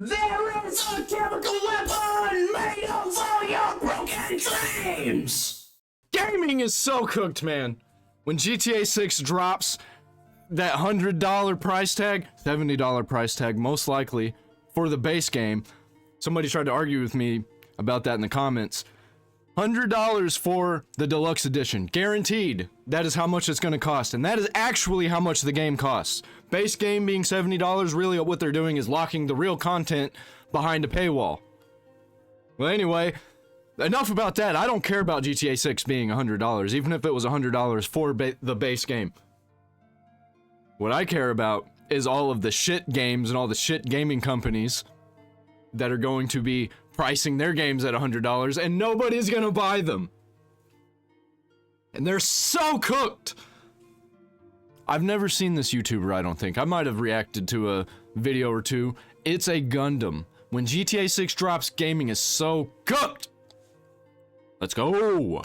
There is a chemical weapon made of all your broken dreams! Gaming is so cooked, man. When GTA 6 drops that $100 price tag, $70 price tag, most likely, for the base game, somebody tried to argue with me about that in the comments. $100 for the deluxe edition, guaranteed. That is how much it's going to cost, and that is actually how much the game costs. Base game being $70, really what they're doing is locking the real content behind a paywall. Well, anyway, enough about that. I don't care about GTA 6 being $100, even if it was $100 for the base game. What I care about is all of the shit games and all the shit gaming companies that are going to be pricing their games at $100 and nobody's gonna buy them. And they're so cooked. I've never seen this YouTuber, I don't think. I might have reacted to a video or two. It's a Gundam. When GTA 6 drops, gaming is so cooked. Let's go.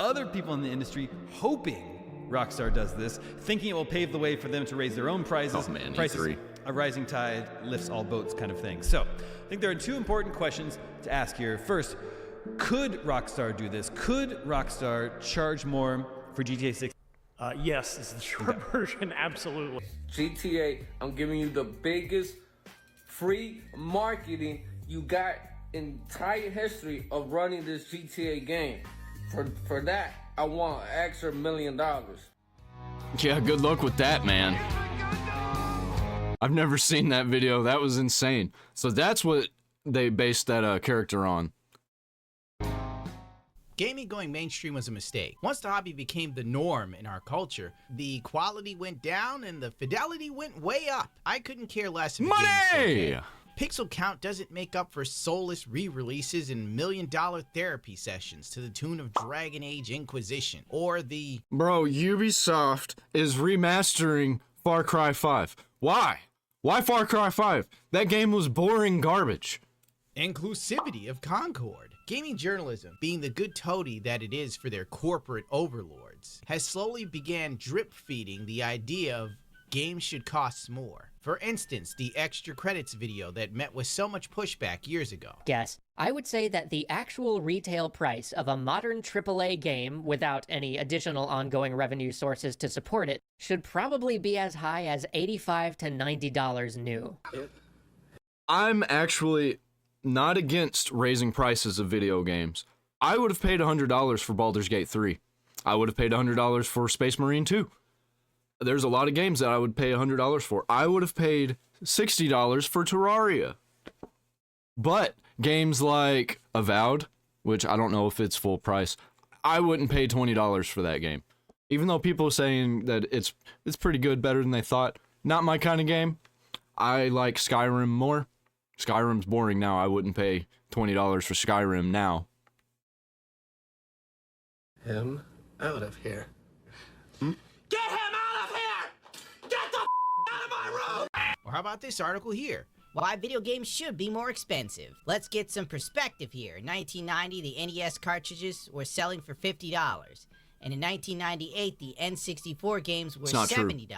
Other people in the industry hoping Rockstar does this, thinking it will pave the way for them to raise their own prices. Oh man, prices, E3. a rising tide lifts all boats kind of thing. So, I think there are two important questions to ask here. First, could Rockstar do this? Could Rockstar charge more for GTA 6? Yes, is the short version, absolutely. GTA, I'm giving you the biggest free marketing you got in entire history of running this GTA game. For that, I want an extra $1 million. Yeah, good luck with that, man. I've never seen that video. That was insane. So that's what they based that character on. Gaming going mainstream was a mistake. Once the hobby became the norm in our culture, the quality went down and the fidelity went way up. I couldn't care less if a game was Money! okay. Pixel count doesn't make up for soulless re-releases and million-dollar therapy sessions to the tune of Dragon Age Inquisition or the... Bro, Ubisoft is remastering Far Cry 5. Why? Why Far Cry 5? That game was boring garbage. inclusivity of Concord. Gaming journalism, being the good toady that it is for their corporate overlords, has slowly began drip-feeding the idea of games should cost more. For instance, the extra credits video that met with so much pushback years ago. Guess. I would say that the actual retail price of a modern AAA game, without any additional ongoing revenue sources to support it, should probably be as high as $85 to $90 new. I'm actually not against raising prices of video games. I would have paid $100 for Baldur's Gate 3. I would have paid $100 for Space Marine 2. There's a lot of games that I would pay $100 for. I would have paid $60 for Terraria. But games like Avowed, which I don't know if it's full price, I wouldn't pay $20 for that game. Even though people are saying that it's pretty good, better than they thought. Not my kind of game. I like Skyrim more. Skyrim's boring now. I wouldn't pay $20 for Skyrim now. Him out of here. Get him out of here! Get the out of my room! Or how about this article here? Why video games should be more expensive. Let's get some perspective here. In 1990, the NES cartridges were selling for $50. And in 1998, the N64 games were $70.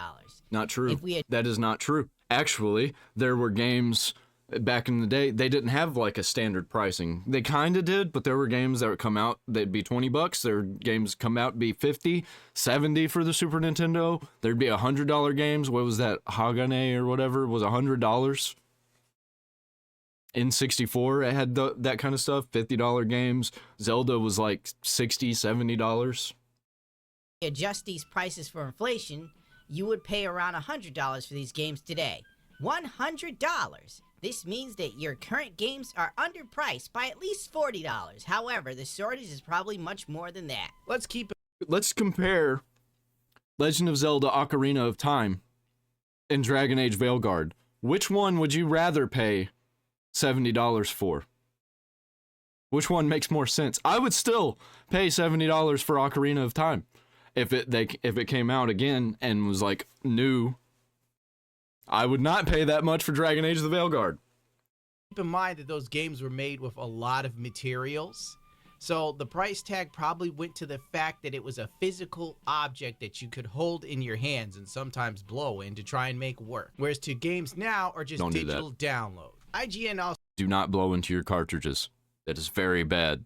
Not true. If we had That is not true. Actually, there were games back in the day, they didn't have like a standard pricing. They kind of did, but there were games that would come out, they'd be $20. There were games come out, be $50, $70 for the Super Nintendo. There'd be $100 games. What was that? Hagane or whatever was $100. N64, it had that kind of stuff. $50 games. Zelda was like $60, $70. adjust these prices for inflation, you would pay around $100 for these games today. $100! This means that your current games are underpriced by at least $40. However, the shortage is probably much more than that. Let's compare Legend of Zelda Ocarina of Time and Dragon Age Veilguard. Which one would you rather pay $70 for? Which one makes more sense? I would still pay $70 for Ocarina of Time if it came out again and was like new. I would not pay that much for Dragon Age the Veilguard. Keep in mind that those games were made with a lot of materials. So the price tag probably went to the fact that it was a physical object that you could hold in your hands and sometimes blow in to try and make work. Whereas to games now are just Don't do that. digital download. IGN Do not blow into your cartridges. That is very bad.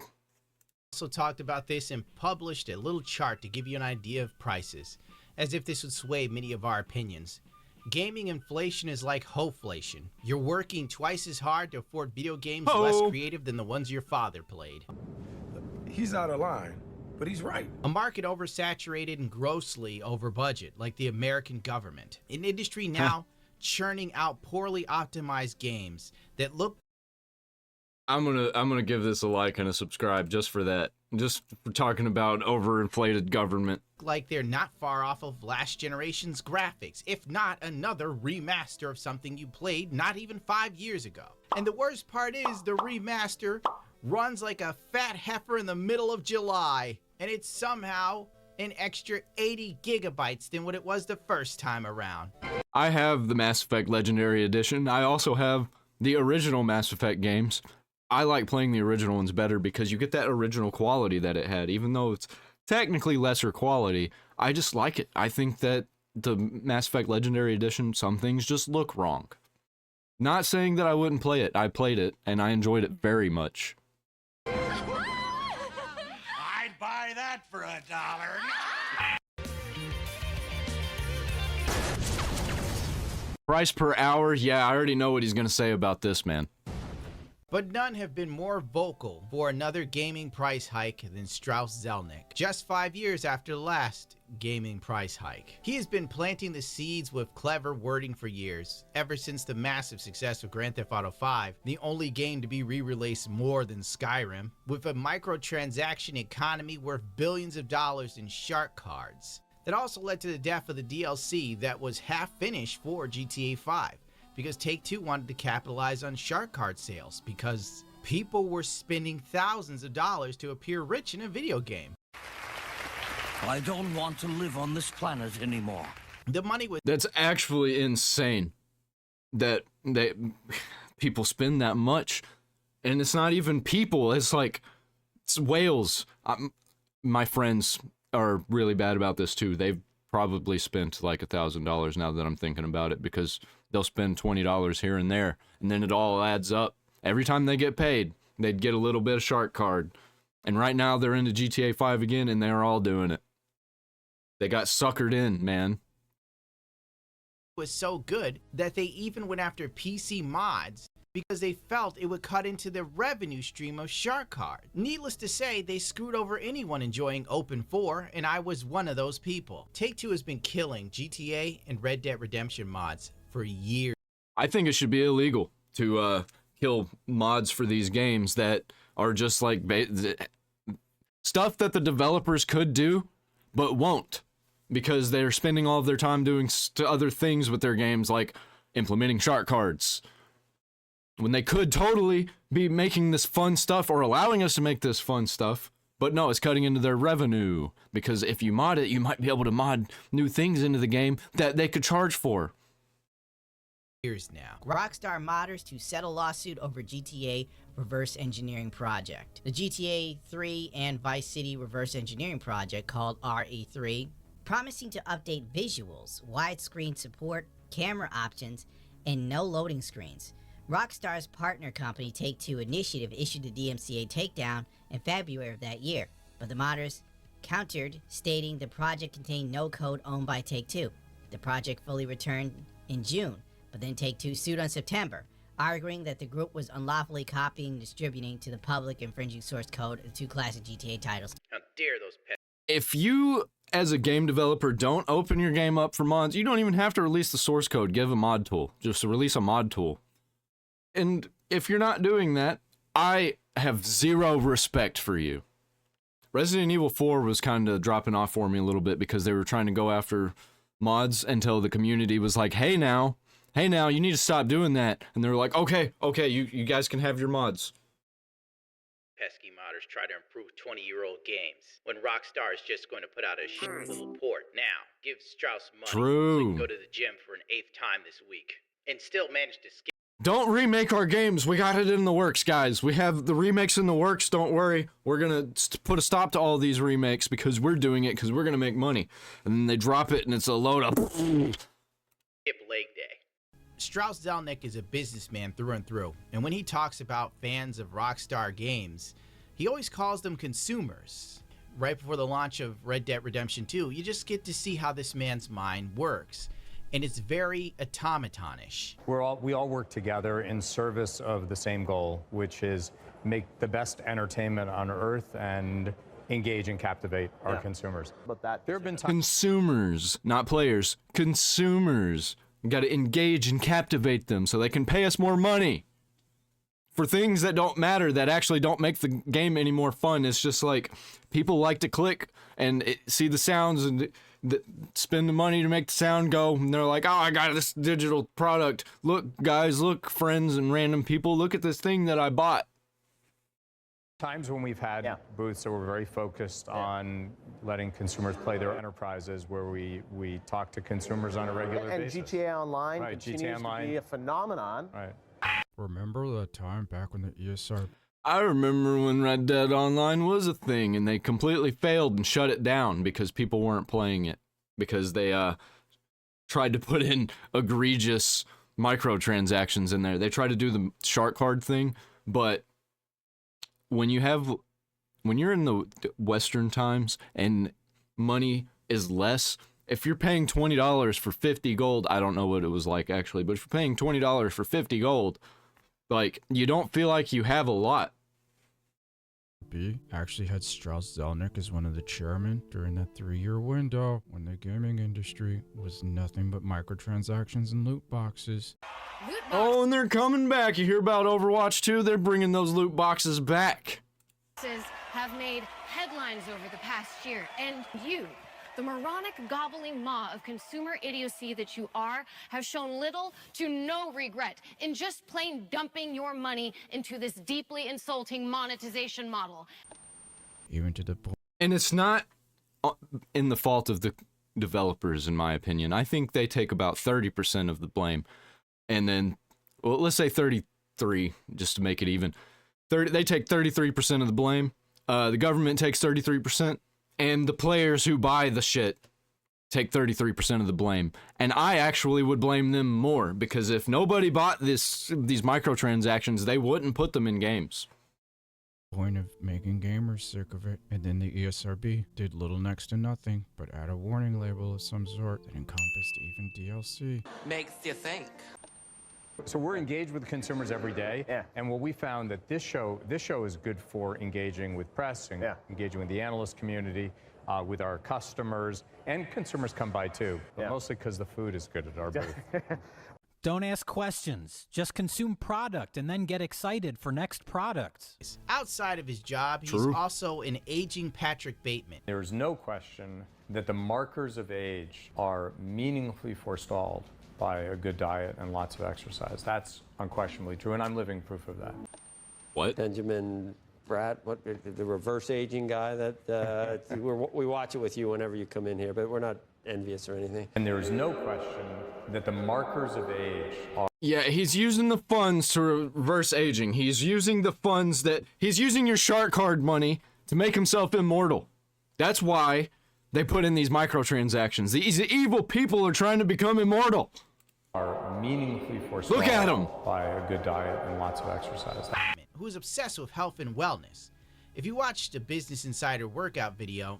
also talked about this and published a little chart to give you an idea of prices, as if this would sway many of our opinions. Gaming inflation is like hoflation. You're working twice as hard to afford video games less creative than the ones your father played. He's out of line, but he's right. A market oversaturated and grossly over budget, like the American government. An industry now churning out poorly optimized games that look I'm gonna give this a like and a subscribe just for that. Just for talking about overinflated government. like they're not far off of last generation's graphics, if not another remaster of something you played not even 5 years ago. And the worst part is the remaster runs like a fat heifer in the middle of July, and it's somehow an extra 80 gigabytes than what it was the first time around. I have the Mass Effect Legendary Edition. I also have the original Mass Effect games. I like playing the original ones better because you get that original quality that it had, even though it's technically lesser quality. I just like it. I think that the Mass Effect Legendary Edition, some things just look wrong. Not saying that I wouldn't play it. I played it, and I enjoyed it very much. I'd buy that for $1. Price per hour? Yeah, I already know what he's going to say about this, man. But none have been more vocal for another gaming price hike than Strauss Zelnick, just 5 years after the last gaming price hike. He has been planting the seeds with clever wording for years, ever since the massive success of Grand Theft Auto V, the only game to be re-released more than Skyrim, with a microtransaction economy worth billions of dollars in shark cards. That also led to the death of the DLC that was half finished for GTA 5. Because Take-Two wanted to capitalize on shark card sales because people were spending thousands of dollars to appear rich in a video game. I don't want to live on this planet anymore. The money was That's actually insane that people spend that much. And it's not even people, it's like it's whales. My friends are really bad about this too. They've probably spent like $1,000 now that I'm thinking about it, because they'll spend $20 here and there, and then it all adds up. Every time they get paid, they'd get a little bit of shark card. And right now they're into GTA 5 again, and they're all doing it. They got suckered in, man. Was so good that they even went after PC mods because they felt it would cut into the revenue stream of shark card. Needless to say, they screwed over anyone enjoying Open 4, and I was one of those people. Take-Two has been killing GTA and Red Dead Redemption mods for years. I think it should be illegal to kill mods for these games that are just like stuff that the developers could do but won't, because they're spending all of their time doing other things with their games, like implementing shark cards, when they could totally be making this fun stuff or allowing us to make this fun stuff. But no, it's cutting into their revenue, because if you mod it, you might be able to mod new things into the game that they could charge for. Years now. Rockstar modders to settle lawsuit over GTA reverse engineering project. The GTA 3 and Vice City reverse engineering project, called RE3, promising to update visuals, widescreen support, camera options, and no loading screens. Rockstar's partner company Take-Two Initiative issued the DMCA takedown in February of that year, but the modders countered, stating the project contained no code owned by Take-Two. The project fully returned in June, but then Take-Two sued on September, arguing that the group was unlawfully copying and distributing to the public infringing source code of the two classic GTA titles. How dare those pets. If you, as a game developer, don't open your game up for mods, you don't even have to release the source code. Give a mod tool. Just release a mod tool. And if you're not doing that, I have zero respect for you. Resident Evil 4 was kind of dropping off for me a little bit because they were trying to go after mods until the community was like, hey now, you need to stop doing that. And they were like, okay, you guys can have your mods. Pesky modders try to improve 20-year-old games when Rockstar is just going to put out a shitty little port. Now, give Strauss money True. so he can go to the gym for an 8th time this week and still manage to skip. Don't remake our games. We got it in the works, guys. We have the remakes in the works. Don't worry. We're going to put a stop to all these remakes because we're doing it because we're going to make money. And then they drop it and it's a load of... Skip leg day. Strauss Zelnick is a businessman through and through, and when he talks about fans of Rockstar games, he always calls them consumers. Right before the launch of Red Dead Redemption 2, you just get to see how this man's mind works. And it's very automatonish. We all work together in service of the same goal, which is make the best entertainment on earth and engage and captivate our consumers. But that there have been times Consumers, not players. Consumers. You gotta engage and captivate them so they can pay us more money for things that don't matter, that actually don't make the game any more fun. It's just like people like to click and see the sounds and spend the money to make the sound go, and they're like, oh, I got this digital product. Look, guys, look, friends and random people, look at this thing that I bought. times when we've had booths that were very focused on letting consumers play their enterprises, where we talk to consumers on a regular basis. And GTA Online continues GTA Online. To be a phenomenon. Right. Remember the time back when the ESR... I remember when Red Dead Online was a thing and they completely failed and shut it down because people weren't playing it. Because they tried to put in egregious microtransactions in there. They tried to do the shark card thing, but when you're in the Western times and money is less, if you're paying $20 for 50 gold, I don't know what it was like actually, but if you're paying $20 for 50 gold, like, you don't feel like you have a lot. B actually had Strauss Zelnick as one of the chairmen during that 3-year window when the gaming industry was nothing but microtransactions and loot boxes. Oh, and they're coming back. You hear about Overwatch 2? They're bringing those loot boxes back. Have made headlines over the past year, and you, the moronic gobbling maw of consumer idiocy that you are, have shown little to no regret in just plain dumping your money into this deeply insulting monetization model. Even to the point. And it's not in the fault of the developers, in my opinion. I think they take about 30% of the blame. And then, well, let's say 33, just to make it even. They take 33% of the blame. The government takes 33%. And the players who buy the shit take 33% of the blame. And I actually would blame them more, because if nobody bought these microtransactions, they wouldn't put them in games. Point of making gamers sick of it. And then the ESRB did little next to nothing but add a warning label of some sort that encompassed even DLC. Makes you think. So we're engaged with consumers every day, and what we found that this show is good for engaging with press and engaging with the analyst community, with our customers, and consumers come by too, but mostly because the food is good at our booth. Don't ask questions. Just consume product and then get excited for next products. Outside of his job, he's also an aging Patrick Bateman. There's no question that the markers of age are meaningfully forestalled by a good diet and lots of exercise. That's unquestionably true, and I'm living proof of that. What? Benjamin Bratt, the reverse aging guy that we watch it with you whenever you come in here, but we're not envious or anything. And there is no question that the markers of age are... Yeah, he's using the funds to reverse aging. He's using the funds he's using your shark card money to make himself immortal. That's why they put in these microtransactions. These evil people are trying to become immortal. Are meaningfully forestalled. Look at him. By a good diet and lots of exercise. Who is obsessed with health and wellness. If you watched a Business Insider workout video,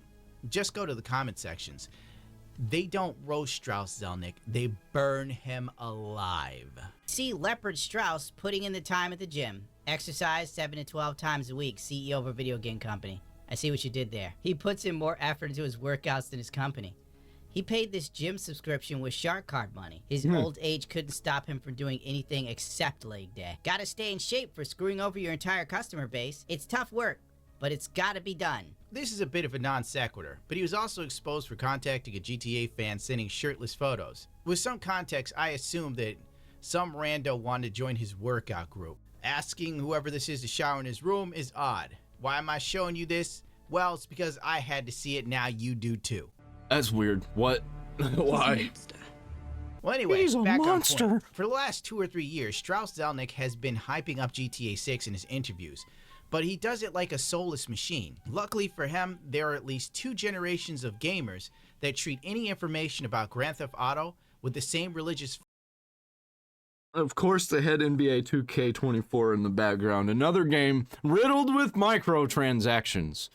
just go to the comment sections. They don't roast Strauss Zelnick, they burn him alive. See Leopard Strauss putting in the time at the gym. Exercise 7 to 12 times a week, CEO of a video game company. I see what you did there. He puts in more effort into his workouts than his company. He paid this gym subscription with shark card money. His old age couldn't stop him from doing anything except leg day. Gotta stay in shape for screwing over your entire customer base. It's tough work, but it's gotta be done. This is a bit of a non sequitur, but he was also exposed for contacting a GTA fan sending shirtless photos. With some context, I assume that some rando wanted to join his workout group. Asking whoever this is to shower in his room is odd. Why am I showing you this? Well, it's because I had to see it, now you do too. That's weird. What? Why? Well, anyway, he's a back monster. on point. For the last 2 or 3 years, Strauss Zelnick has been hyping up GTA 6 in his interviews, but he does it like a soulless machine. Luckily for him, there are at least 2 generations of gamers that treat any information about Grand Theft Auto with the same religious Of course, they had NBA 2K24 in the background. Another game riddled with microtransactions.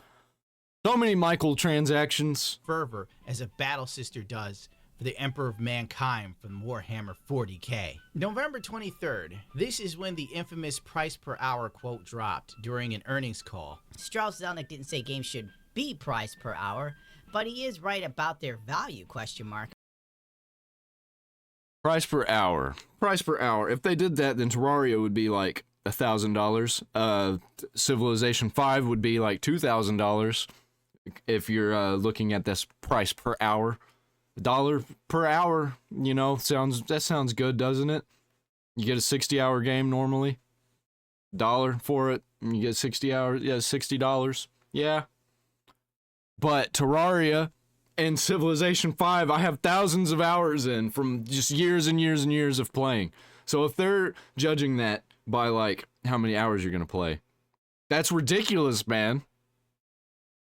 So many Michael transactions. Fervor as a battle sister does for the Emperor of Mankind from Warhammer 40k. November 23rd, this is when the infamous price per hour quote dropped during an earnings call. Strauss Zelnick didn't say games should be priced per hour, but he is right about their value, question mark. Price per hour. Price per hour. If they did that, then Terraria would be like $1,000. Civilization 5 would be like $2,000 if you're looking at this price per hour. $1 per hour, you know, that sounds good, doesn't it? You get a 60-hour game normally. $1 for it, and you get 60 hours. Yeah, $60. Yeah. But Terraria and Civilization 5, I have thousands of hours in from just years and years and years of playing. So if they're judging that by like how many hours you're gonna play, that's ridiculous, man.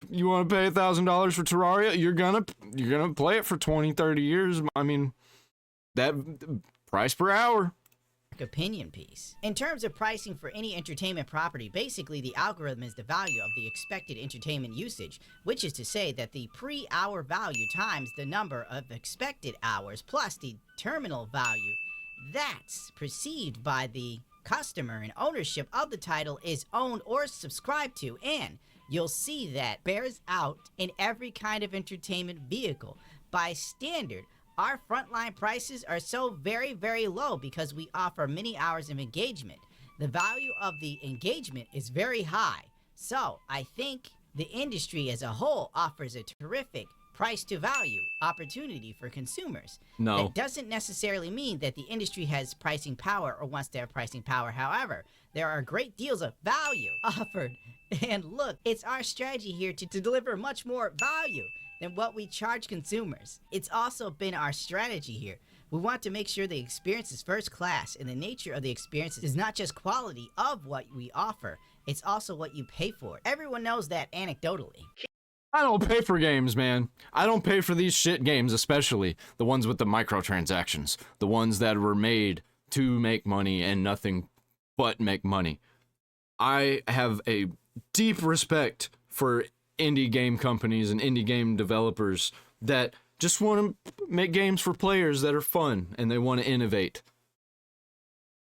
You want to pay $1,000 for Terraria? You're gonna play it for 20, 30 years. I mean, that price per hour. Opinion piece. In terms of pricing for any entertainment property, basically the algorithm is the value of the expected entertainment usage, which is to say that the pre-hour value times the number of expected hours plus the terminal value that's perceived by the customer and ownership of the title is owned or subscribed to, and you'll see that bears out in every kind of entertainment vehicle. By standard, our frontline prices are so very, very low because we offer many hours of engagement. The value of the engagement is very high. So I think the industry as a whole offers a terrific price to value opportunity for consumers. No. That doesn't necessarily mean that the industry has pricing power or wants to have pricing power. However, there are great deals of value offered. And look, it's our strategy here to deliver much more value than what we charge consumers. It's also been our strategy here. We want to make sure the experience is first class, and the nature of the experience is not just quality of what we offer, it's also what you pay for it. Everyone knows that anecdotally. I don't pay for games, man. I don't pay for these shit games, especially the ones with the microtransactions, the ones that were made to make money and nothing but make money. I have a deep respect for indie game companies and indie game developers that just want to make games for players that are fun and they want to innovate.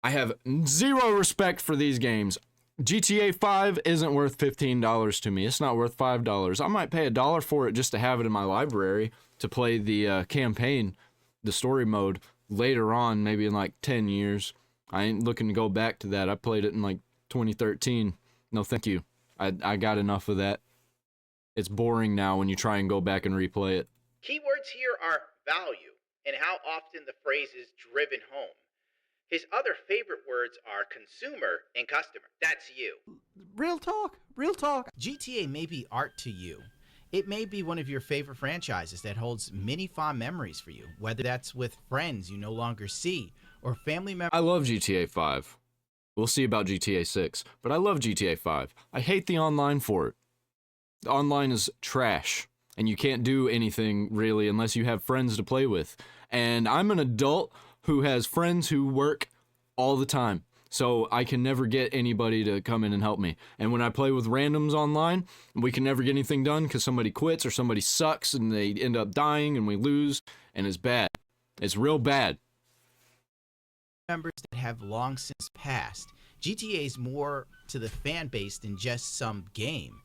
I have zero respect for these games. GTA 5 isn't worth $15 to me. It's not worth $5. I might pay $1 for it just to have it in my library to play the campaign, the story mode later on, maybe in like 10 years. I ain't looking to go back to that. I played it in like 2013. No, thank you. I got enough of that. It's boring now when you try and go back and replay it. Keywords here are value and how often the phrase is driven home. His other favorite words are consumer and customer. That's you. Real talk. Real talk. GTA may be art to you. It may be one of your favorite franchises that holds many fond memories for you, whether that's with friends you no longer see or family members. I love GTA 5. We'll see about GTA 6, but I love GTA 5. I hate the online for it. The online is trash, and you can't do anything really unless you have friends to play with. And I'm an adult who has friends who work all the time, so I can never get anybody to come in and help me. And when I play with randoms online, we can never get anything done because somebody quits or somebody sucks and they end up dying and we lose, and it's bad. It's real bad. Members that have long since passed. GTA is more to the fan base than just some game.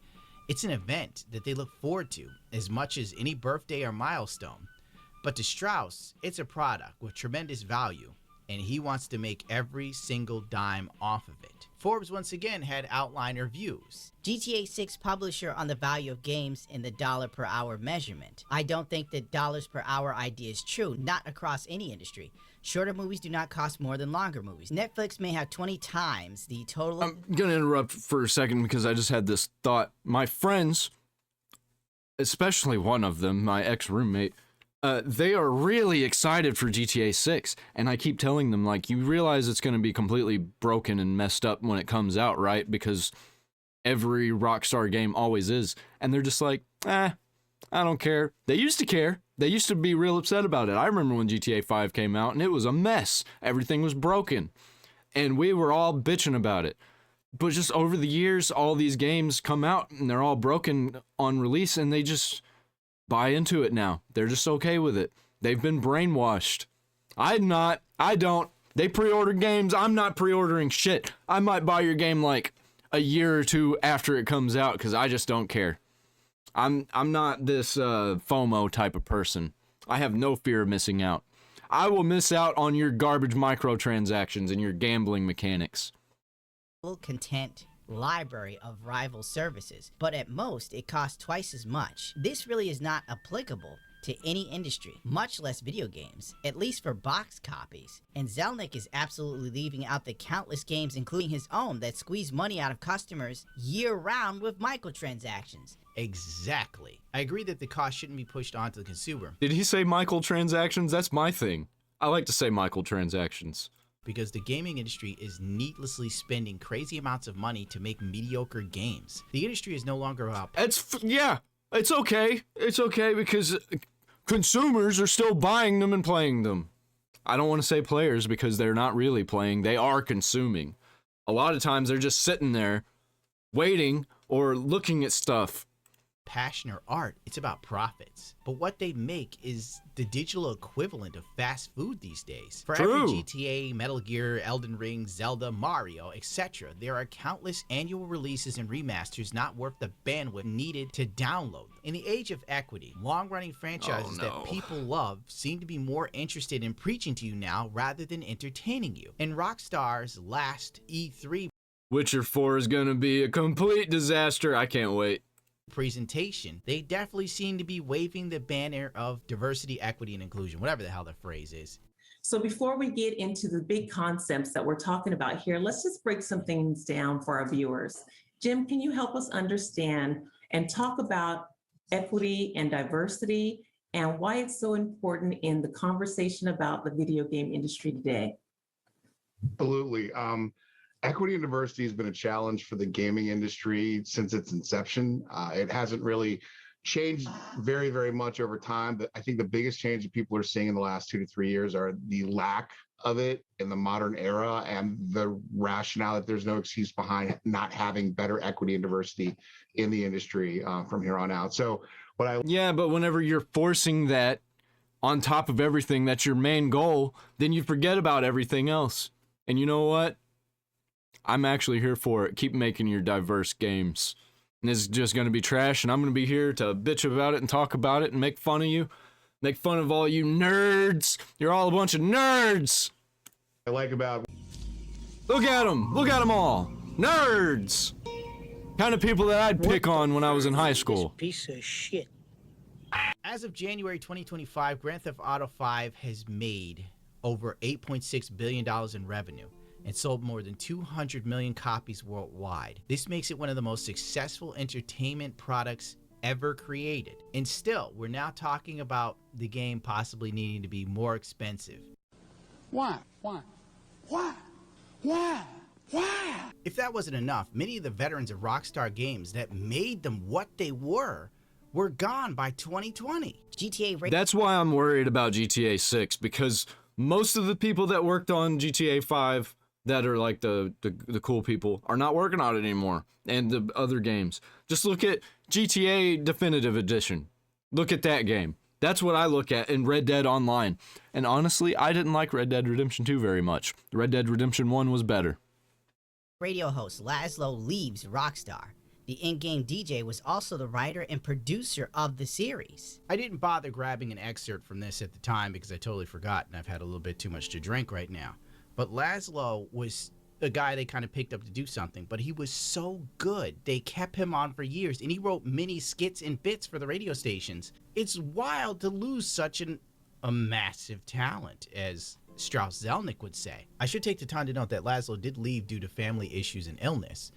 It's an event that they look forward to as much as any birthday or milestone. But to Strauss, it's a product with tremendous value, and he wants to make every single dime off of it. Forbes once again had outliner views. GTA 6 publisher on the value of games in the dollar per hour measurement. I don't think the dollars per hour idea is true, not across any industry. Shorter movies do not cost more than longer movies. Netflix may have 20 times the total. I'm gonna interrupt for a second because I just had this thought. My friends, especially one of them, my ex-roommate, they are really excited for GTA 6, and I keep telling them, like, you realize it's going to be completely broken and messed up when it comes out, right? Because every Rockstar game always is. And they're just like, I don't care. They used to care. They used to be real upset about it. I remember when GTA 5 came out and it was a mess. Everything was broken. And we were all bitching about it. But just over the years, all these games come out and they're all broken on release and they just buy into it now. They're just okay with it. They've been brainwashed. I'm not. I don't. They pre-order games. I'm not pre-ordering shit. I might buy your game like a year or two after it comes out because I just don't care. I'm not this FOMO type of person. I have no fear of missing out. I will miss out on your garbage microtransactions and your gambling mechanics. Content library of rival services, but at most it costs twice as much. This really is not applicable to any industry, much less video games, at least for box copies. And Zelnick is absolutely leaving out the countless games, including his own, that squeeze money out of customers year-round with microtransactions. Exactly. I agree that the cost shouldn't be pushed onto the consumer. Did he say microtransactions? That's my thing. I like to say microtransactions. Because the gaming industry is needlessly spending crazy amounts of money to make mediocre games. The industry is no longer about... Yeah, it's okay. It's okay because consumers are still buying them and playing them. I don't want to say players because they're not really playing. They are consuming. A lot of times they're just sitting there waiting or looking at stuff. Passion or art, it's about profits. But what they make is the digital equivalent of fast food these days. For every GTA, Metal Gear, Elden Ring, Zelda, Mario, etc., there are countless annual releases and remasters not worth the bandwidth needed to download. In the age of equity, long-running franchises that people love seem to be more interested in preaching to you now rather than entertaining you. In Rockstar's last E3 Witcher 4 is gonna be a complete disaster. I can't wait. Presentation, they definitely seem to be waving the banner of diversity, equity, and inclusion, whatever the hell the phrase is. So before we get into the big concepts that we're talking about here, let's just break some things down for our viewers. Jim, can you help us understand and talk about equity and diversity and why it's so important in the conversation about the video game industry today? Absolutely. Equity and diversity has been a challenge for the gaming industry since its inception. It hasn't really changed very, very much over time, but I think the biggest change that people are seeing in the last 2 to 3 years are the lack of it in the modern era and the rationale that there's no excuse behind not having better equity and diversity in the industry from here on out. So Yeah, but whenever you're forcing that on top of everything, that's your main goal, then you forget about everything else. And you know what? I'm actually here for it. Keep making your diverse games. And this is just going to be trash, and I'm going to be here to bitch about it and talk about it and make fun of you. Make fun of all you nerds. You're all a bunch of nerds. I like about... Look at them. Look at them all. Nerds. Kind of people that I'd pick on when I was in high school. Piece of shit. As of January 2025, Grand Theft Auto 5 has made over $8.6 billion in revenue and sold more than 200 million copies worldwide. This makes it one of the most successful entertainment products ever created. And still, we're now talking about the game possibly needing to be more expensive. Why? If that wasn't enough, many of the veterans of Rockstar Games that made them what they were gone by 2020. That's why I'm worried about GTA 6, because most of the people that worked on GTA 5 that are like the cool people are not working on it anymore, and the other games. Just look at GTA Definitive Edition. Look at that game. That's what I look at in Red Dead Online. And honestly, I didn't like Red Dead Redemption 2 very much. Red Dead Redemption 1 was better. Radio host Laszlo leaves Rockstar. The in-game DJ was also the writer and producer of the series. I didn't bother grabbing an excerpt from this at the time because I totally forgot and I've had a little bit too much to drink right now. But Laszlo was the guy they kind of picked up to do something, but he was so good. They kept him on for years, and he wrote mini skits and bits for the radio stations. It's wild to lose such a massive talent, as Strauss Zelnick would say. I should take the time to note that Laszlo did leave due to family issues and illness.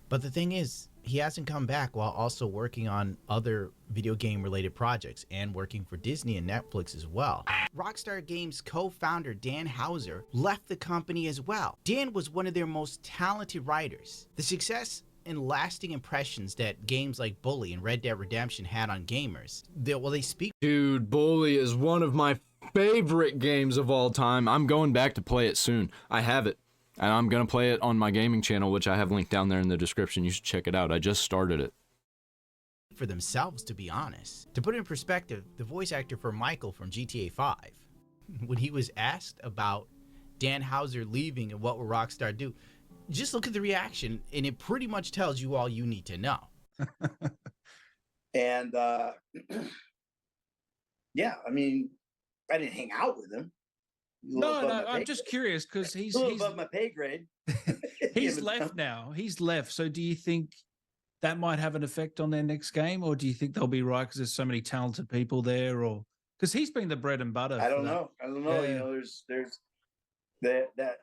But the thing is, he hasn't come back while also working on other video game related projects and working for Disney and Netflix as well. Rockstar Games co-founder Dan Houser left the company as well. Dan was one of their most talented writers. The success and lasting impressions that games like Bully and Red Dead Redemption had on gamers. They speak. Dude, Bully is one of my favorite games of all time. I'm going back to play it soon. I have it, and I'm going to play it on my gaming channel, which I have linked down there in the description. You should check it out. I just started it. For themselves, to be honest. To put it in perspective, the voice actor for Michael from GTA 5, when he was asked about Dan Houser leaving and what will Rockstar do, just look at the reaction, and it pretty much tells you all you need to know. And yeah, I mean, I didn't hang out with him. No, I'm just curious because he's above my pay grade. He's left now. He's left. So do you think that might have an effect on their next game, or do you think they'll be right because there's so many talented people there, or because he's been the bread and butter? I don't know. Yeah. You know, there's that.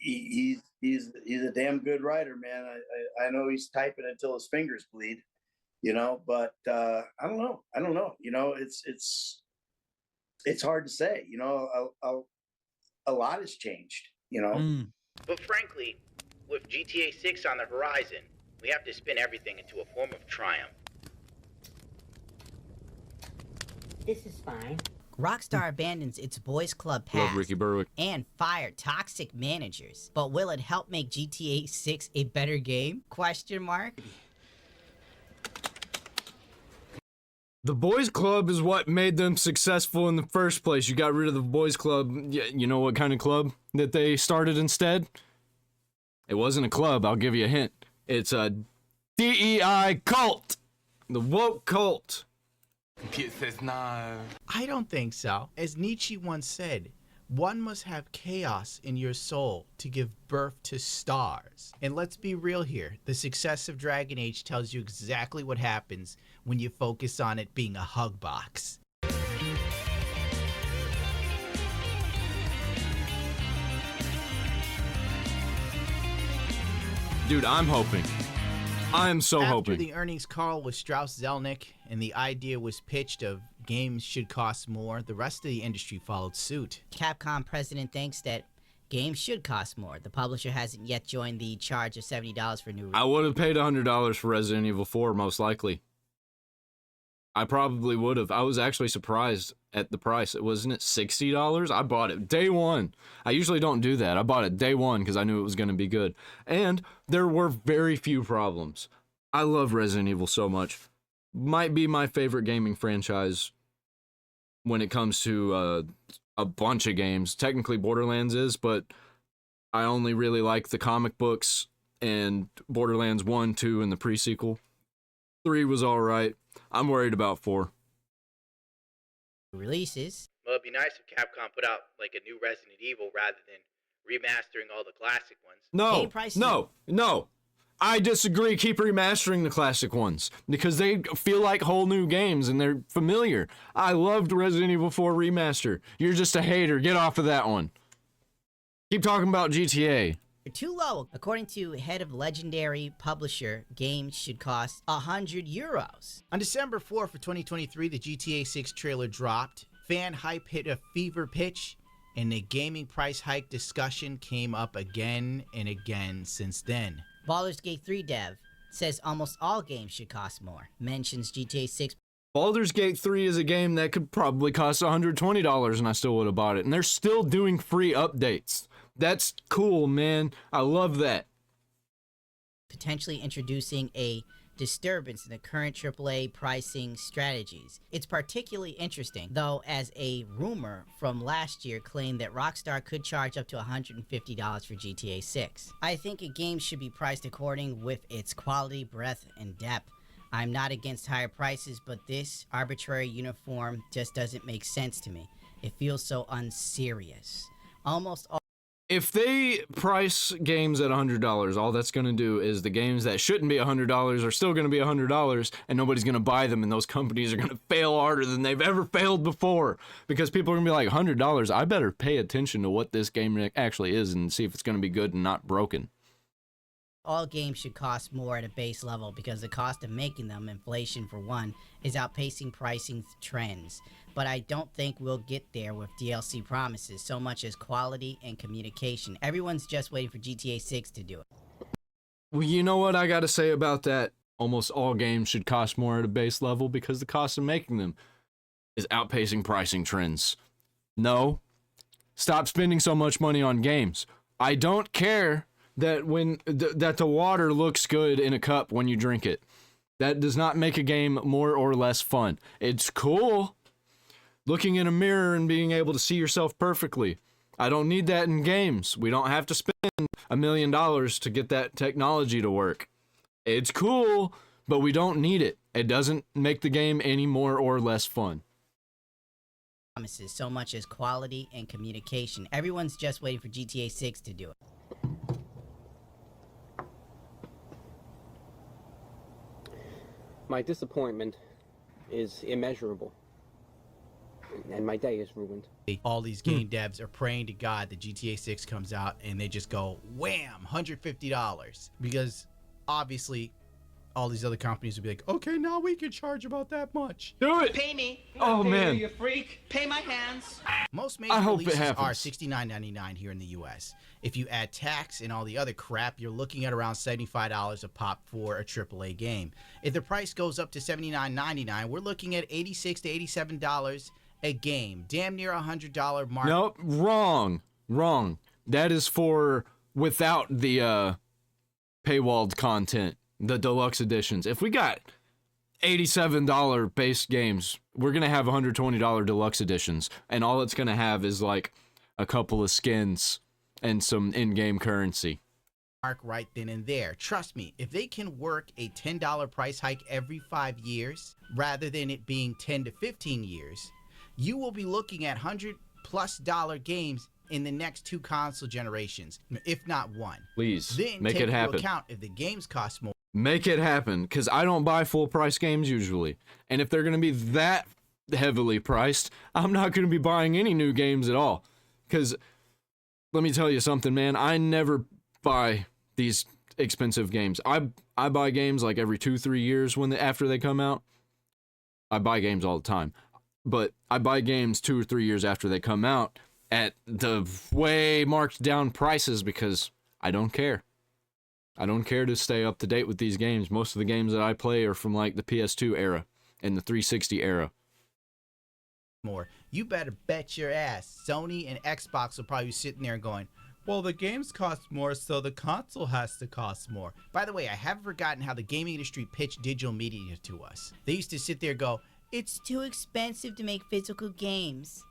He's a damn good writer, man. I know he's typing until his fingers bleed, you know. But I don't know. You know, it's hard to say. You know, a lot has changed. You know. But frankly, with GTA 6 on the horizon, we have to spin everything into a form of triumph. This is fine. Rockstar abandons its boys club Love past Ricky Berwick. and fired toxic managers. But will it help make GTA 6 a better game? Question mark. The boys club is what made them successful in the first place. You got rid of the boys club. You know what kind of club that they started instead? It wasn't a club, I'll give you a hint. It's a DEI cult. The woke cult. Computer says no. I don't think so. As Nietzsche once said, one must have chaos in your soul to give birth to stars. And let's be real here. The success of Dragon Age tells you exactly what happens when you focus on it being a hug box. Dude, I'm hoping. I am so hoping. After the earnings call with Strauss Zelnick and the idea was pitched of games should cost more, the rest of the industry followed suit. Capcom president thinks that games should cost more. The publisher hasn't yet joined the charge of $70 for new. I would have paid $100 for Resident Evil 4, most likely. I probably would have. I was actually surprised at the price. Wasn't it $60? I bought it day one. I usually don't do that. I bought it day one because I knew it was going to be good. And there were very few problems. I love Resident Evil so much. Might be my favorite gaming franchise when it comes to a bunch of games. Technically Borderlands is, but I only really like the comic books and Borderlands 1, 2, and the pre-sequel. 3 was alright. I'm worried about 4. Releases. Well, it'd be nice if Capcom put out like a new Resident Evil rather than remastering all the classic ones. No. I disagree. Keep remastering the classic ones because they feel like whole new games and they're familiar. I loved Resident Evil 4 Remaster. You're just a hater. Get off of that one. Keep talking about GTA. You're too low. According to head of legendary publisher, games should cost €100. On December 4th for 2023, the GTA 6 trailer dropped. Fan hype hit a fever pitch, and the gaming price hike discussion came up again and again since then. Baldur's Gate 3 dev says almost all games should cost more. Mentions GTA 6. Baldur's Gate 3 is a game that could probably cost $120 and I still would have bought it. And they're still doing free updates. That's cool, man. I love that. Potentially introducing a disturbance in the current AAA pricing strategies. It's particularly interesting, though, as a rumor from last year claimed that Rockstar could charge up to $150 for GTA 6. I think a game should be priced according with its quality, breadth, and depth. I'm not against higher prices, but this arbitrary uniform just doesn't make sense to me. It feels so unserious. Almost all. If they price games at $100, all that's going to do is the games that shouldn't be $100 are still going to be $100, and nobody's going to buy them, and those companies are going to fail harder than they've ever failed before. Because people are going to be like, $100, I better pay attention to what this game actually is and see if it's going to be good and not broken. All games should cost more at a base level because the cost of making them, inflation for one, is outpacing pricing trends. But I don't think we'll get there with DLC promises so much as quality and communication. Everyone's just waiting for GTA 6 to do it. Well, you know what I gotta say about that? Almost all games should cost more at a base level because the cost of making them is outpacing pricing trends. No. Stop spending so much money on games. I don't care that that the water looks good in a cup when you drink it. That does not make a game more or less fun. It's cool looking in a mirror and being able to see yourself perfectly. I don't need that in games. We don't have to spend $1 million to get that technology to work. It's cool, but we don't need it. It doesn't make the game any more or less fun. Promises so much as quality and communication. Everyone's just waiting for GTA 6 to do it. My disappointment is immeasurable, and my day is ruined. All these game devs are praying to God that GTA 6 comes out and they just go, wham, $150. Because obviously all these other companies would be like, okay, now we can charge about that much. Do it! Pay me. Oh, Pay man. me, you freak. Pay my hands. Most I major hope it releases are happens. $69.99 here in the US. If you add tax and all the other crap, you're looking at around $75 a pop for a AAA game. If the price goes up to $79.99, we're looking at $86 to $87 a game. Damn near $100 mark. Nope, wrong. That is for without the paywalled content, the deluxe editions. If we got $87 base games, we're gonna have $120 deluxe editions, and all it's gonna have is like a couple of skins and some in-game currency. Mark right then and there. Trust me, if they can work a $10 price hike every 5 years, rather than it being 10 to 15 years, you will be looking at $100+ games in the next 2 console generations, if not one. Please, Then make take it happen. into account if the games cost more. Make it happen, because I don't buy full price games usually. And if they're going to be that heavily priced, I'm not going to be buying any new games at all. Because, let me tell you something, man, I never buy these expensive games. I buy games like every 2-3 years after they come out. I buy games all the time. But I buy games 2 or 3 years after they come out at the way marked down prices because I don't care. I don't care to stay up to date with these games. Most of the games that I play are from like the PS2 era and the 360 era. More. You better bet your ass Sony and Xbox will probably be sitting there going, well, the games cost more, so the console has to cost more. By the way, I haven't forgotten how the gaming industry pitched digital media to us. They used to sit there and go, it's too expensive to make physical games.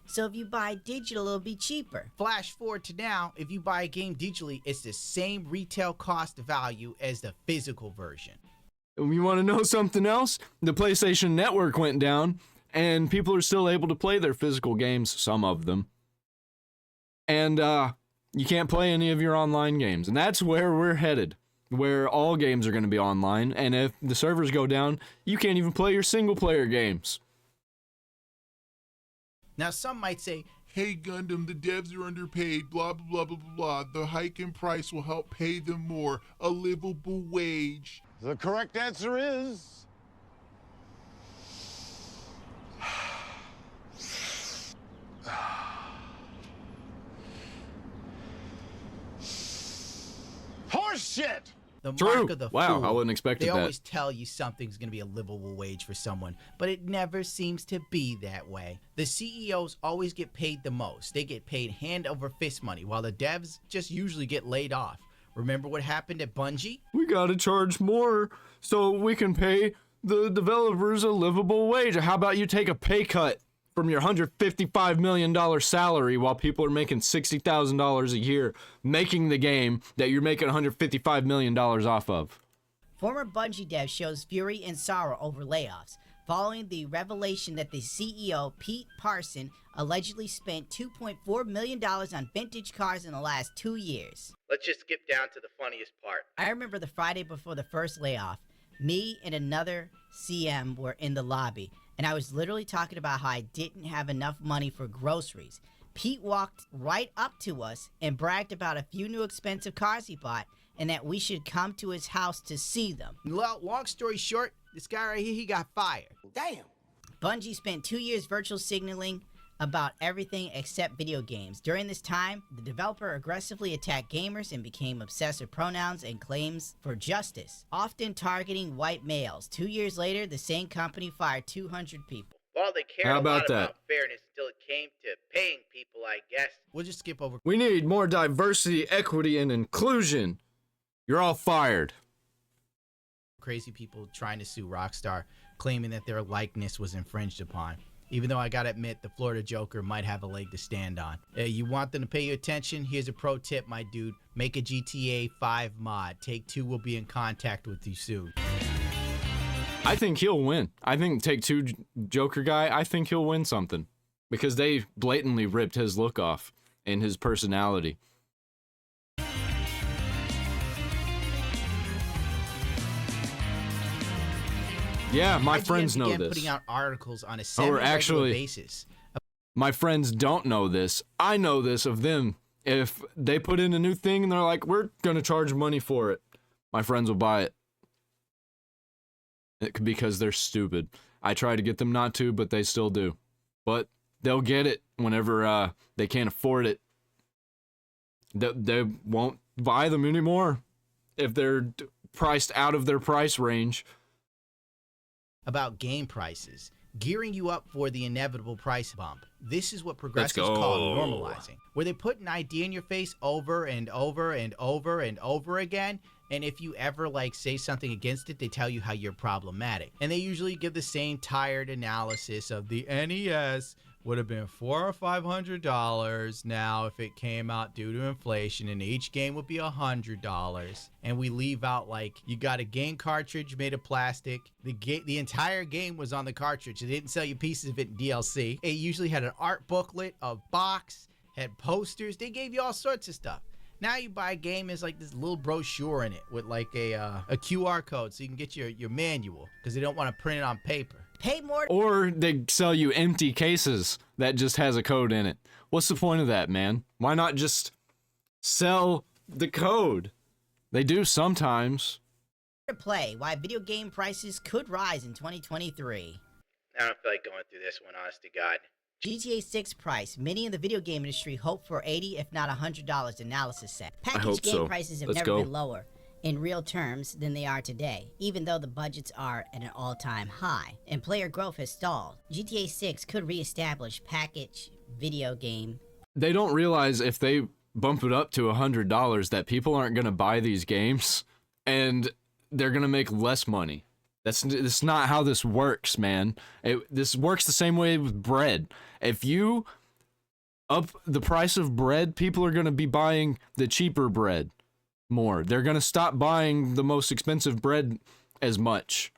So if you buy digital, it'll be cheaper. Flash forward to now, if you buy a game digitally, it's the same retail cost value as the physical version. You want to know something else? The PlayStation Network went down, and people are still able to play their physical games, some of them. And you can't play any of your online games. And that's where we're headed, where all games are going to be online. And if the servers go down, you can't even play your single-player games. Now, some might say, hey, Gundam, the devs are underpaid, blah, blah, blah, blah, blah. The hike in price will help pay them more, a livable wage. The correct answer is... horse shit! The True. mark of the Wow, fool. I wouldn't expect They that. always tell you something's going to be a livable wage for someone, but it never seems to be that way. The CEOs always get paid the most. They get paid hand over fist money, while the devs just usually get laid off. Remember what happened at Bungie? We gotta charge more so we can pay the developers a livable wage. How about you take a pay cut from your $155 million salary while people are making $60,000 a year making the game that you're making $155 million off of? Former Bungie dev shows fury and sorrow over layoffs, following the revelation that the CEO, Pete Parson, allegedly spent $2.4 million on vintage cars in the last 2 years. Let's just skip down to the funniest part. I remember the Friday before the first layoff, me and another CM were in the lobby, and I was literally talking about how I didn't have enough money for groceries. Pete walked right up to us and bragged about a few new expensive cars he bought and that we should come to his house to see them. Long story short, this guy right here, he got fired. Damn. Bungie spent 2 years virtual signaling about everything except video games. During this time, the developer aggressively attacked gamers and became obsessed with pronouns and claims for justice, often targeting white males. 2 years later, the same company fired 200 people. Well, they cared How a about lot that? about fairness until it came to paying people, I guess. We'll just skip over. We need more diversity, equity, and inclusion. You're all fired. Crazy people trying to sue Rockstar, claiming that their likeness was infringed upon. Even though I gotta admit, the Florida Joker might have a leg to stand on. You want them to pay you attention? Here's a pro tip, my dude. Make a GTA 5 mod. Take-Two will be in contact with you soon. I think he'll win. I think Take-Two Joker guy, I think he'll win something. Because they blatantly ripped his look off and his personality. Yeah, my friends know this. Putting out articles on a Or semi-regular actually, basis. my friends don't know this. I know this of them. If they put in a new thing and they're like, we're going to charge money for it, my friends will buy it. Because they're stupid. I try to get them not to, but they still do. But they'll get it whenever they can't afford it. They won't buy them anymore if they're priced out of their price range. About game prices, gearing you up for the inevitable price bump. This is what progressives call normalizing, where they put an idea in your face over and over and over and over again, and if you ever say something against it, they tell you how you're problematic. And they usually give the same tired analysis of the NES would have been $400 or $500 now if it came out due to inflation, and each game would be $100. And we leave out you got a game cartridge made of plastic. The entire game was on the cartridge. They didn't sell you pieces of it in DLC. It usually had an art booklet, a box, had posters. They gave you all sorts of stuff. Now you buy a game, there's this little brochure in it with a QR code so you can get your manual because they don't want to print it on paper. Pay more. Or they sell you empty cases that just has a code in it. What's the point of that, man? Why not just sell the code? They do sometimes. To play why video game prices could rise in 2023. I don't feel like going through this one, honest to God. GTA 6 price. Many in the video game industry hope for $80 if not $100, analysis said. I Packaged hope game so. prices have Let's never go. been lower in real terms than they are today, even though the budgets are at an all-time high, and player growth has stalled. GTA 6 could reestablish package video game. They don't realize if they bump it up to $100 that people aren't going to buy these games and they're going to make less money. That's not how this works, man. This works the same way with bread. If you up the price of bread, people are going to be buying the cheaper bread more. They're going to stop buying the most expensive bread as much.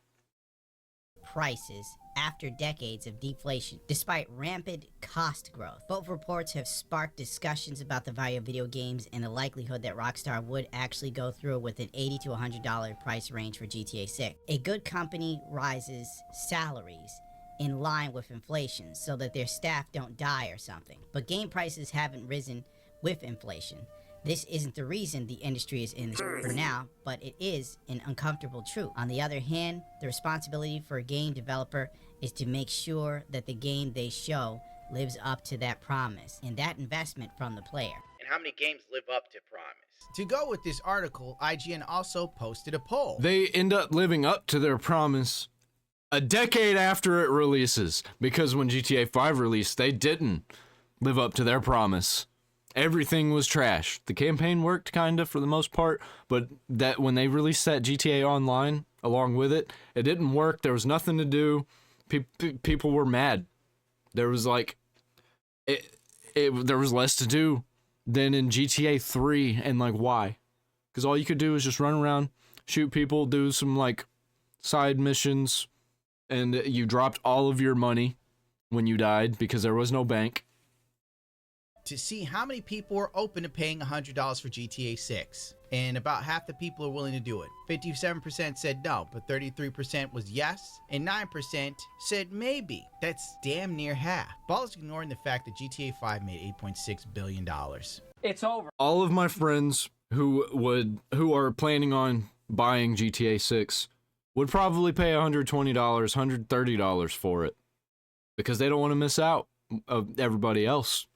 Prices after decades of deflation, despite rampant cost growth. Both reports have sparked discussions about the value of video games and the likelihood that Rockstar would actually go through with an $80 to $100 price range for GTA 6. A good company rises salaries in line with inflation so that their staff don't die or something. But game prices haven't risen with inflation. This isn't the reason the industry is in this for now, but it is an uncomfortable truth. On the other hand, the responsibility for a game developer is to make sure that the game they show lives up to that promise and that investment from the player. And how many games live up to promise? To go with this article, IGN also posted a poll. They end up living up to their promise a decade after it releases, because when GTA 5 released, they didn't live up to their promise. Everything was trash. The campaign worked kind of for the most part, but that when they released that GTA Online along with it, it didn't work. There was nothing to do. People were mad. There was there was less to do than in GTA 3, and why? Because all you could do was just run around, shoot people, do some side missions, and you dropped all of your money when you died because there was no bank. To see how many people are open to paying $100 for GTA 6. And about half the people are willing to do it. 57% said no, but 33% was yes, and 9% said maybe. That's damn near half. Ball is ignoring the fact that GTA 5 made $8.6 billion. It's over. All of my friends who are planning on buying GTA 6 would probably pay $120, $130 for it because they don't want to miss out of everybody else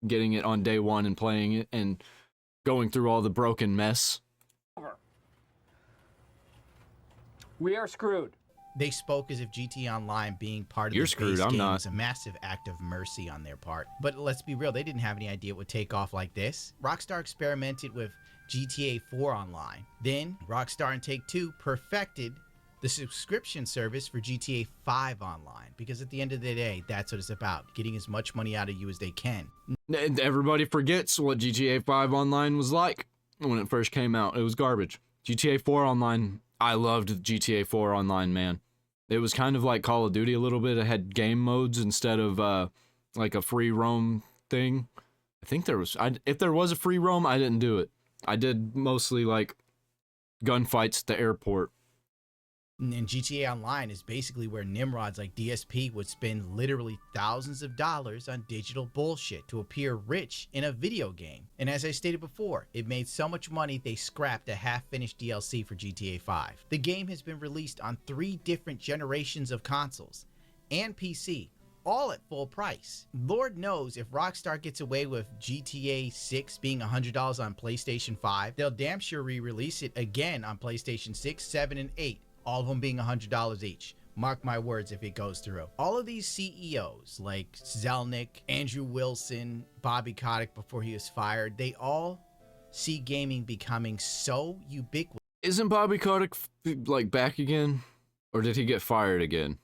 getting it on day one and playing it and going through all the broken mess. We are screwed. They spoke as if GTA Online being part of You're the screwed, base I'm game not. was a massive act of mercy on their part. But let's be real, they didn't have any idea it would take off like this. Rockstar experimented with GTA 4 Online. Then Rockstar and Take-Two perfected the subscription service for GTA 5 Online, because at the end of the day, that's what it's about, getting as much money out of you as they can. Everybody forgets what GTA 5 Online was like when it first came out. It was garbage. GTA 4 Online, I loved GTA 4 Online, man. It was kind of like Call of Duty a little bit. It had game modes instead of like a free roam thing. I think there was, if there was a free roam, I didn't do it. I did mostly like gunfights at the airport. And GTA Online is basically where Nimrods like DSP would spend literally thousands of dollars on digital bullshit to appear rich in a video game. And as I stated before, it made so much money they scrapped a half-finished DLC for GTA 5. The game has been released on 3 different generations of consoles and PC, all at full price. Lord knows if Rockstar gets away with GTA 6 being $100 on PlayStation 5, they'll damn sure re-release it again on PlayStation 6, 7, and 8. All of them being $100 each. Mark my words if it goes through. All of these CEOs like Zelnick, Andrew Wilson, Bobby Kotick before he was fired, they all see gaming becoming so ubiquitous. Isn't Bobby Kotick like back again? Or did he get fired again?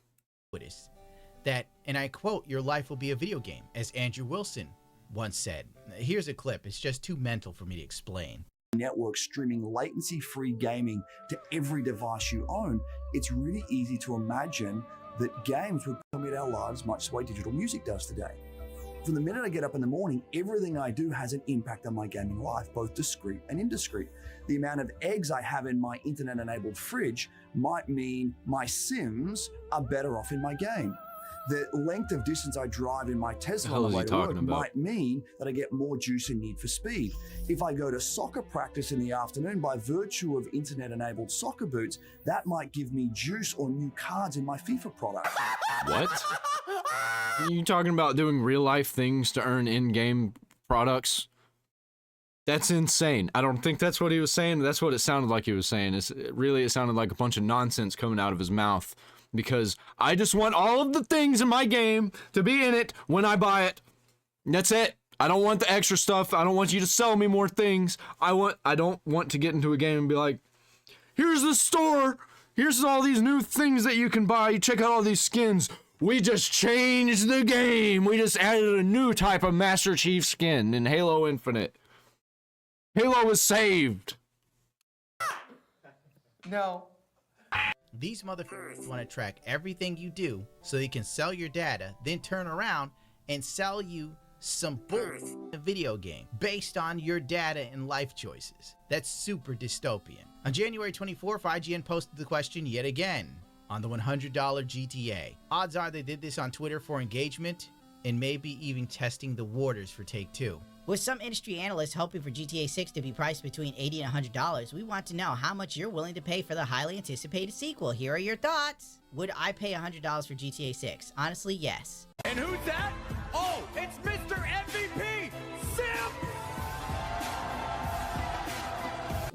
That, and I quote, "Your life will be a video game," as Andrew Wilson once said. Here's a clip. It's just too mental for me to explain. Network streaming latency-free gaming to every device you own, it's really easy to imagine that games would permeate our lives much the way digital music does today. From the minute I get up in the morning, everything I do has an impact on my gaming life, both discrete and indiscreet. The amount of eggs I have in my internet-enabled fridge might mean my Sims are better off in my game. The length of distance I drive in my Tesla on the way to work might mean that I get more juice and Need for Speed. If I go to soccer practice in the afternoon by virtue of internet-enabled soccer boots, that might give me juice or new cards in my FIFA product. What? Are you talking about doing real-life things to earn in-game products? That's insane. I don't think that's what he was saying. That's what it sounded like he was saying. It sounded like a bunch of nonsense coming out of his mouth. Because I just want all of the things in my game to be in it when I buy it. That's it. I don't want the extra stuff. I don't want you to sell me more things. I don't want to get into a game and be like, here's the store. Here's all these new things that you can buy. You check out all these skins. We just changed the game. We just added a new type of Master Chief skin in Halo Infinite. Halo was saved. No. These motherfuckers want to track everything you do so they can sell your data, then turn around and sell you some bull video game based on your data and life choices. That's super dystopian. On January 24th, IGN posted the question yet again on the $100 GTA. Odds are they did this on Twitter for engagement and maybe even testing the waters for Take-Two. With some industry analysts hoping for GTA 6 to be priced between $80 and $100, we want to know how much you're willing to pay for the highly anticipated sequel. Here are your thoughts. Would I pay $100 for GTA 6? Honestly, yes. And who's that? Oh, it's Mr. MVP, Simp!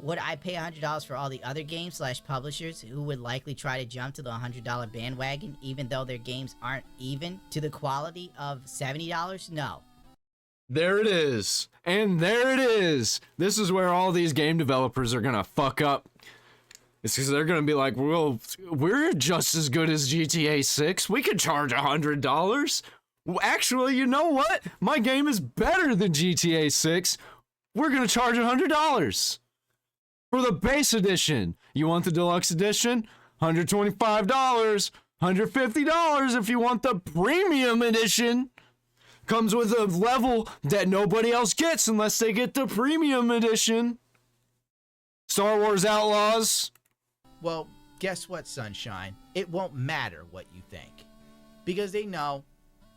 Would I pay $100 for all the other games / publishers who would likely try to jump to the $100 bandwagon even though their games aren't even to the quality of $70? No. There it is. And there it is. This is where all these game developers are gonna fuck up. It's because they're gonna be like, well, we're just as good as GTA 6. We could charge $100. Well, actually, you know what? My game is better than GTA 6. We're gonna charge $100. For the base edition. You want the deluxe edition? $125. $150 if you want the premium edition. Comes with a level that nobody else gets unless they get the premium edition. Star Wars Outlaws. Well, guess what, Sunshine? It won't matter what you think. Because they know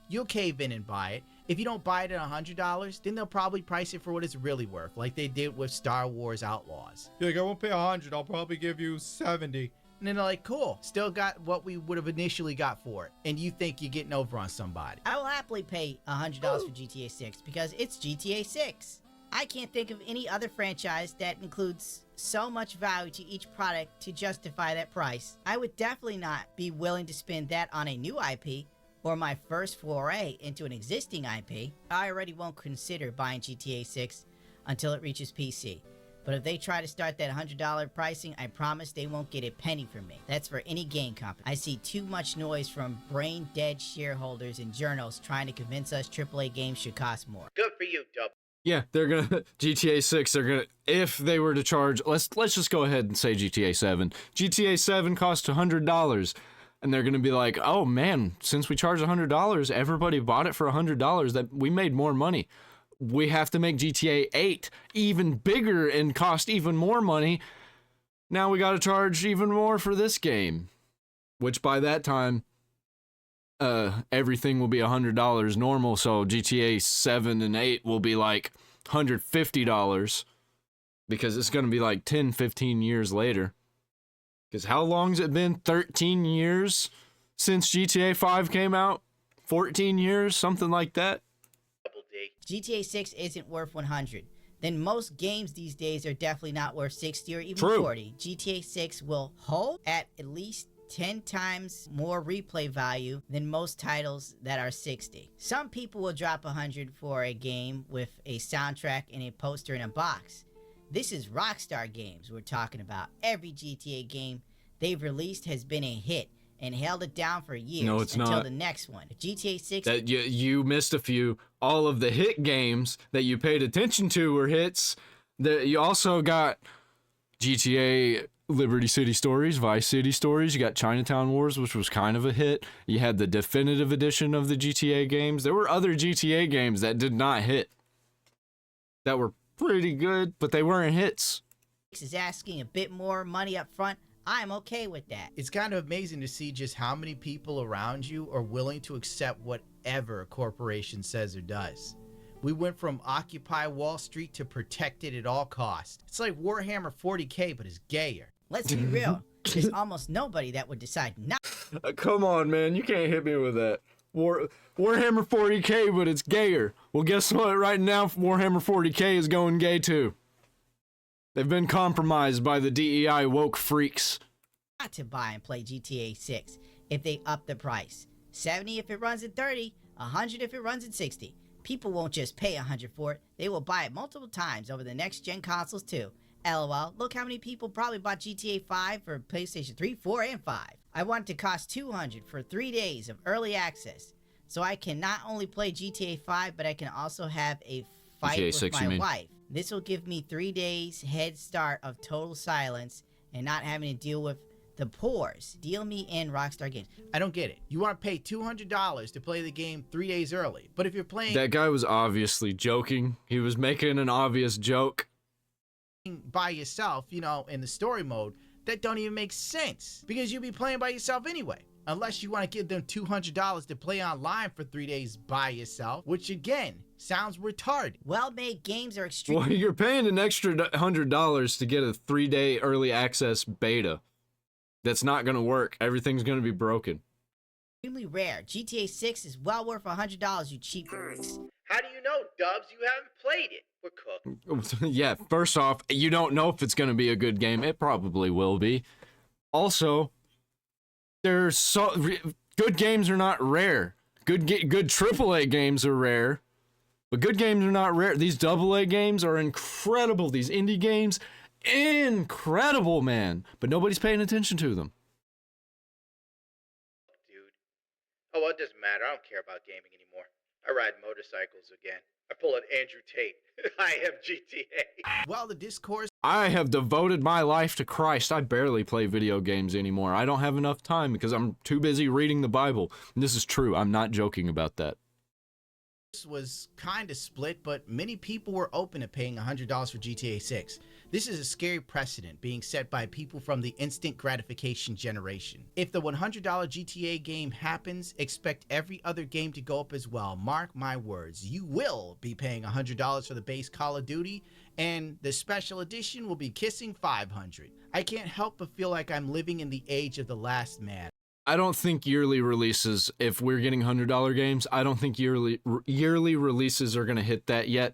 you'll cave in and buy it. If you don't buy it at $100, then they'll probably price it for what it's really worth, like they did with Star Wars Outlaws. You're like, I won't pay $100, I'll probably give you $70. And then they're like, cool, still got what we would have initially got for it. And you think you're getting over on somebody. I will happily pay $100 for GTA 6 because it's GTA 6. I can't think of any other franchise that includes so much value to each product to justify that price. I would definitely not be willing to spend that on a new IP or my first foray into an existing IP. I already won't consider buying GTA 6 until it reaches PC. But if they try to start that $100 pricing, I promise they won't get a penny from me. That's for any game company. I see too much noise from brain-dead shareholders and journals trying to convince us AAA games should cost more. Good for you, Dub. Yeah, they're gonna GTA 6. They're gonna, if they were to charge, let's just go ahead and say GTA 7. GTA 7 costs $100, and they're gonna be like, oh man, since we charged $100, everybody bought it for $100. That we made more money. We have to make GTA 8 even bigger and cost even more money. Now we got to charge even more for this game, which by that time, everything will be $100 normal. So GTA 7 and 8 will be like $150 because it's going to be like 10, 15 years later. Because how long's it been? 13 years since GTA 5 came out? 14 years, something like that. GTA 6 isn't worth 100. Then most games these days are definitely not worth 60 or even True. 40. GTA 6 will hold at least 10 times more replay value than most titles that are 60. Some people will drop 100 for a game with a soundtrack and a poster in a box. This is Rockstar Games we're talking about. Every GTA game they've released has been a hit and held it down for years No, it's until not. the next one. GTA 6... That you missed a few. All of the hit games that you paid attention to were hits. You also got GTA Liberty City Stories, Vice City Stories. You got Chinatown Wars, which was kind of a hit. You had the definitive edition of the GTA games. There were other GTA games that did not hit. That were pretty good, but they weren't hits. is asking a bit more money up front, I'm okay with that. It's kind of amazing to see just how many people around you are willing to accept whatever a corporation says or does. We went from Occupy Wall Street to protect it at all costs. It's like Warhammer 40K, but it's gayer. Let's be real. There's almost nobody that would decide not. Come on, man. You can't hit me with that. Warhammer 40K, but it's gayer. Well, guess what? Right now, Warhammer 40K is going gay, too. They've been compromised by the DEI woke freaks. Not to buy and play GTA 6 if they up the price. 70 if it runs at 30, 100 if it runs at 60. People won't just pay 100 for it. They will buy it multiple times over the next gen consoles too. LOL, look how many people probably bought GTA 5 for PlayStation 3, 4, and 5. I want it to cost 200 for 3 days of early access. So I can not only play GTA 5, but I can also have a fight GTA with 6, my wife. This will give me 3 days head start of total silence and not having to deal with the pores. Deal me in, Rockstar Games. I don't get it. You want to pay $200 to play the game 3 days early, but if you're playing... That guy was obviously joking. He was making an obvious joke. ...by yourself, you know, in the story mode, that don't even make sense. Because you'll be playing by yourself anyway. Unless you want to give them $200 to play online for 3 days by yourself, which again, sounds retarded. Well-made games are extremely... Well, you're paying an extra $100 to get a 3-day early access beta. That's not going to work. Everything's going to be broken. Extremely rare. GTA 6 is well worth $100, you cheap birds. How do you know, Dubs? You haven't played it. We're cooked. Yeah, first off, you don't know if it's going to be a good game. It probably will be. Also, good games are not rare. Good AAA games are rare, but good games are not rare. These AA games are incredible. These indie games, incredible, man. But nobody's paying attention to them. Dude. Oh, well, it doesn't matter. I don't care about gaming anymore. I ride motorcycles again. I pull an Andrew Tate. I have GTA. Well, the discourse... I have devoted my life to Christ. I barely play video games anymore. I don't have enough time because I'm too busy reading the Bible. And this is true. I'm not joking about that. This was kind of split, but many people were open to paying $100 for GTA 6. This is a scary precedent being set by people from the instant gratification generation. If the $100 GTA game happens, expect every other game to go up as well. Mark my words, you will be paying $100 for the base Call of Duty, and the special edition will be kissing $500. I can't help but feel like I'm living in the age of the last man. I don't think yearly releases, if we're getting $100 games, I don't think yearly releases are going to hit that yet,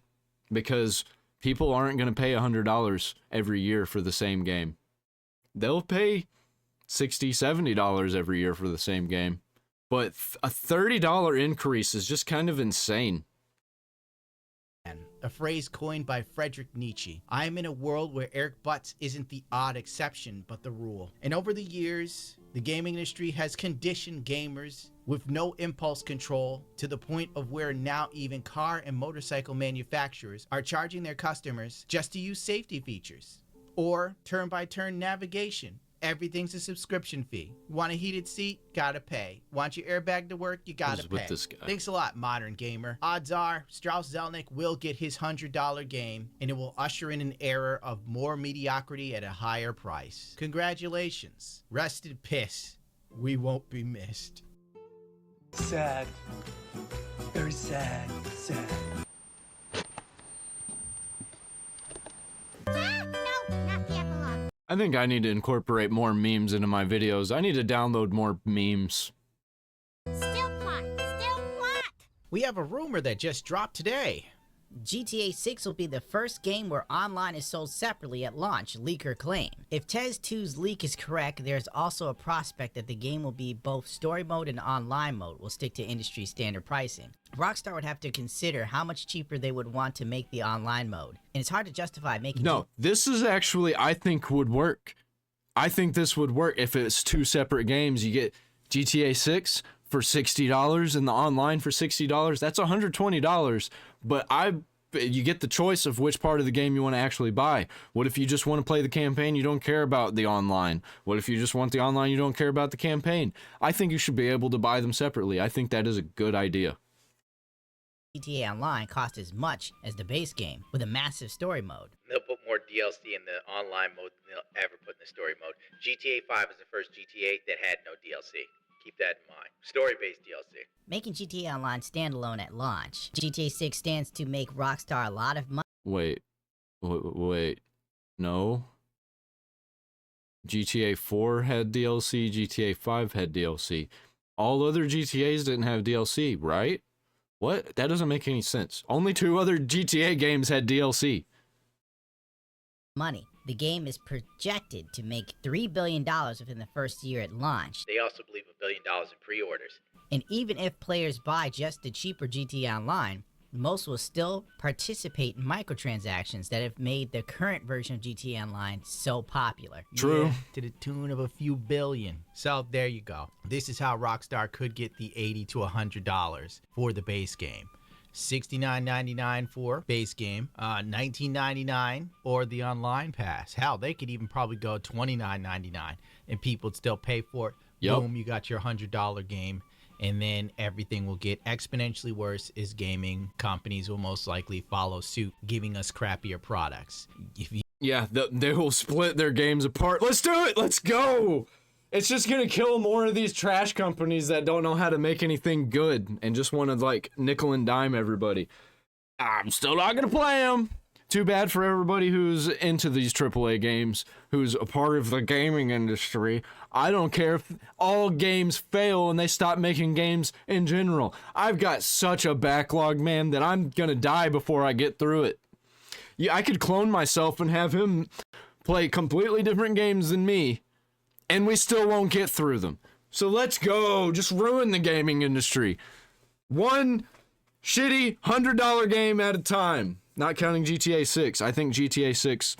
because people aren't going to pay $100 every year for the same game. They'll pay $60, $70 every year for the same game. But a $30 increase is just kind of insane. A phrase coined by Friedrich Nietzsche. I am in a world where Eric Butts isn't the odd exception, but the rule. And over the years, the gaming industry has conditioned gamers with no impulse control to the point of where now even car and motorcycle manufacturers are charging their customers just to use safety features or turn-by-turn navigation. Everything's a subscription fee. Want a heated seat? Gotta pay. Want your airbag to work? You gotta pay. With this guy? Thanks a lot, modern gamer. Odds are Strauss Zelnick will get his $100 game, and it will usher in an era of more mediocrity at a higher price. Congratulations. Rest in piss. We won't be missed. Sad. Very sad. Sad. I think I need to incorporate more memes into my videos. I need to download more memes. Still plot. We have a rumor that just dropped today. GTA 6 will be the first game where online is sold separately at launch, leaker claim. If Tez 2's leak is correct, there's also a prospect that the game will be both story mode and online mode will stick to industry standard pricing. Rockstar would have to consider how much cheaper they would want to make the online mode, and it's hard to justify making this is actually, I think, would work. I think this would work if it's two separate games. You get GTA 6 for $60 and the online for $60. That's $120, but you get the choice of which part of the game you want to actually buy. What if you just want to play the campaign, you don't care about the online? What if you just want the online, you don't care about the campaign? I think you should be able to buy them separately. I think that is a good idea. GTA Online cost as much as the base game, with a massive story mode. They'll put more DLC in the online mode than they'll ever put in the story mode. GTA 5 is the first GTA that had no DLC. Keep that in mind. Story-based DLC. Making GTA Online standalone at launch, GTA 6 stands to make Rockstar a lot of money. Wait. No. GTA 4 had DLC, GTA 5 had DLC. All other GTAs didn't have DLC, right? What? That doesn't make any sense. Only 2 other GTA games had DLC. Money. The game is projected to make $3 billion within the first year at launch. They also believe $1 billion in pre-orders. And even if players buy just the cheaper GTA Online, most will still participate in microtransactions that have made the current version of GTA Online so popular. True. Yeah, to the tune of a few billion. So there you go. This is how Rockstar could get the $80 to $100 for the base game. $69.99 for base game, $19.99 or the online pass. Hell, they could even probably go $29.99 and people would still pay for it. Yep. Boom, you got your $100 game, and then everything will get exponentially worse as gaming companies will most likely follow suit, giving us crappier products. Yeah, they will split their games apart. Let's do it! Let's go! It's just gonna kill more of these trash companies that don't know how to make anything good and just want to, like, nickel and dime everybody. I'm still not gonna play them. Too bad for everybody who's into these AAA games, who's a part of the gaming industry. I don't care if all games fail and they stop making games in general. I've got such a backlog, man, that I'm gonna die before I get through it. Yeah, I could clone myself and have him play completely different games than me, and we still won't get through them. So let's go. Just ruin the gaming industry. One shitty $100 game at a time. Not counting GTA 6. I think GTA 6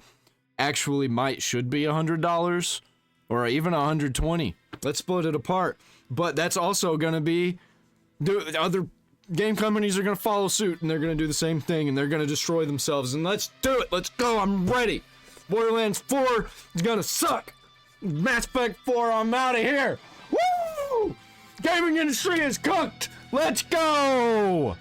actually should be $100 or even $120. Let's split it apart. But that's also going to be... other game companies are going to follow suit and they're going to do the same thing and they're going to destroy themselves. And let's do it. Let's go. I'm ready. Borderlands 4 is going to suck. Mass Effect 4, I'm out of here. Woo! Gaming industry is cooked. Let's go.